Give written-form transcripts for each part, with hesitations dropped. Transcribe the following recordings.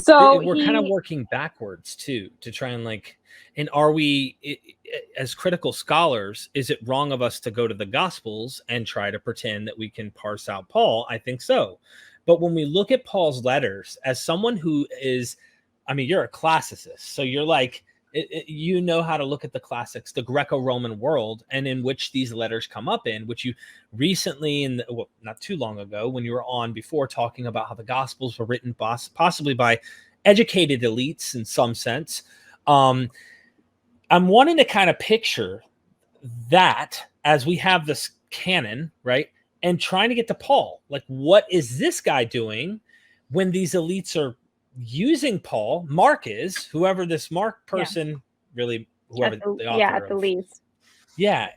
So we're kind of working backwards too, to try and and are we, as critical scholars, is it wrong of us to go to the Gospels and try to pretend that we can parse out Paul? I think so. But when we look at Paul's letters, as someone who is, I mean, you're a classicist, so you're you know how to look at the classics, the Greco-Roman world, and in which these letters come up in, which you recently, not too long ago, when you were on before, talking about how the Gospels were written possibly by educated elites in some sense. I'm wanting to kind of picture that as we have this canon, right? And trying to get to Paul. Like, what is this guy doing when these elites are using Paul? Mark is, whoever this Mark person, really, whoever the author at the least. Yeah,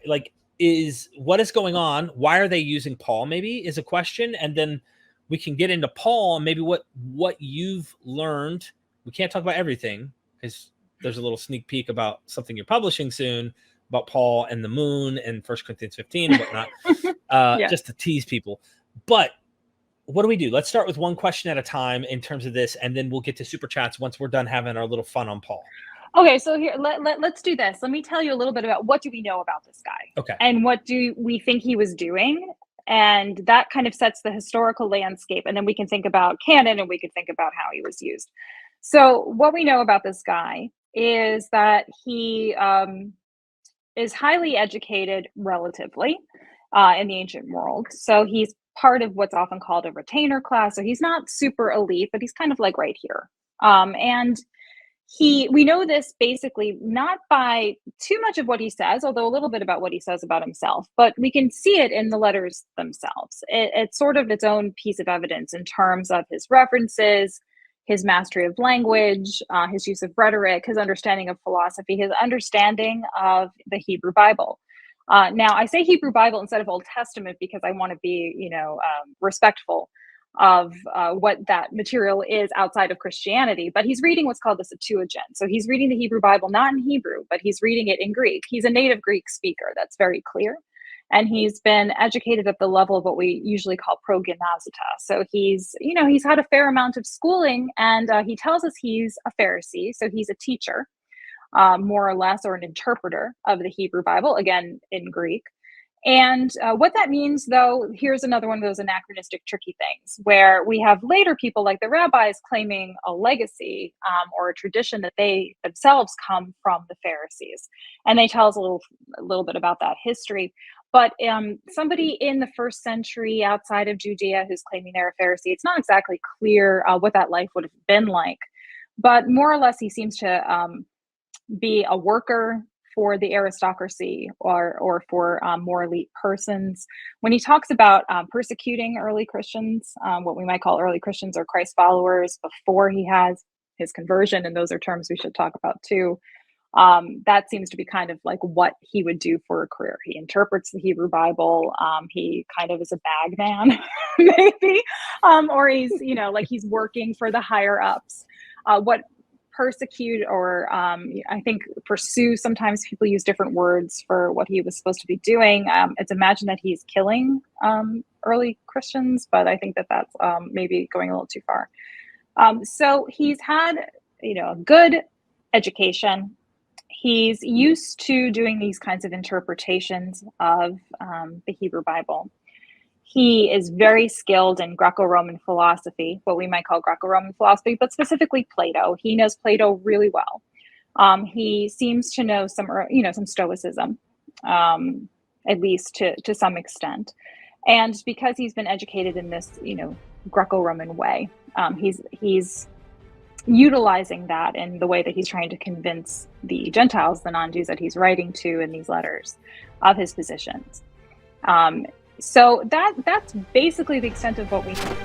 is what is going on? Why are they using Paul? Maybe is a question, and then we can get into Paul and maybe what you've learned. We can't talk about everything because there's a little sneak peek about something you're publishing soon about Paul and the moon and 1 Corinthians 15 and whatnot, just to tease people. But what do we do? Let's start with one question at a time in terms of this, and then we'll get to super chats once we're done having our little fun on Paul. Okay, so here, let's do this. Let me tell you a little bit about what do we know about this guy. Okay. And what do we think he was doing? And that kind of sets the historical landscape. And then we can think about canon and we can think about how he was used. So what we know about this guy is that he is highly educated relatively in the ancient world. So he's part of what's often called a retainer class. So he's not super elite, but he's kind of like right here. And we know this basically not by too much of what he says, although a little bit about what he says about himself, but we can see it in the letters themselves. It's sort of its own piece of evidence in terms of his references, his mastery of language, his use of rhetoric, his understanding of philosophy, his understanding of the Hebrew Bible. Now, I say Hebrew Bible instead of Old Testament because I want to be, respectful of what that material is outside of Christianity. But he's reading what's called the Septuagint. So he's reading the Hebrew Bible, not in Hebrew, but he's reading it in Greek. He's a native Greek speaker. That's very clear. And he's been educated at the level of what we usually call progymnasita. So he's had a fair amount of schooling, and he tells us he's a Pharisee. So he's a teacher, more or less, or an interpreter of the Hebrew Bible, again, in Greek. And what that means, though, here's another one of those anachronistic, tricky things where we have later people like the rabbis claiming a legacy or a tradition that they themselves come from the Pharisees. And they tell us a little bit about that history. But somebody in the first century outside of Judea who's claiming they're a Pharisee, it's not exactly clear what that life would have been like. But more or less, he seems to be a worker for the aristocracy or for more elite persons. When he talks about persecuting early Christians, what we might call early Christians or Christ followers before he has his conversion, and those are terms we should talk about too, that seems to be kind of like what he would do for a career. He interprets the Hebrew Bible. He kind of is a bag man, maybe, or he's, he's working for the higher ups. What persecute or I think pursue, sometimes people use different words for what he was supposed to be doing. It's imagined that he's killing early Christians, but I think that's maybe going a little too far. So he's had, a good education. He's used to doing these kinds of interpretations of the Hebrew Bible. He is very skilled in Greco-Roman philosophy, what we might call Greco-Roman philosophy, but specifically Plato. He knows Plato really well. He seems to know some Stoicism, at least to some extent. And because he's been educated in this, Greco-Roman way, he's utilizing that in the way that he's trying to convince the Gentiles, the non-Jews that he's writing to in these letters, of his positions. So that's basically the extent of what we know.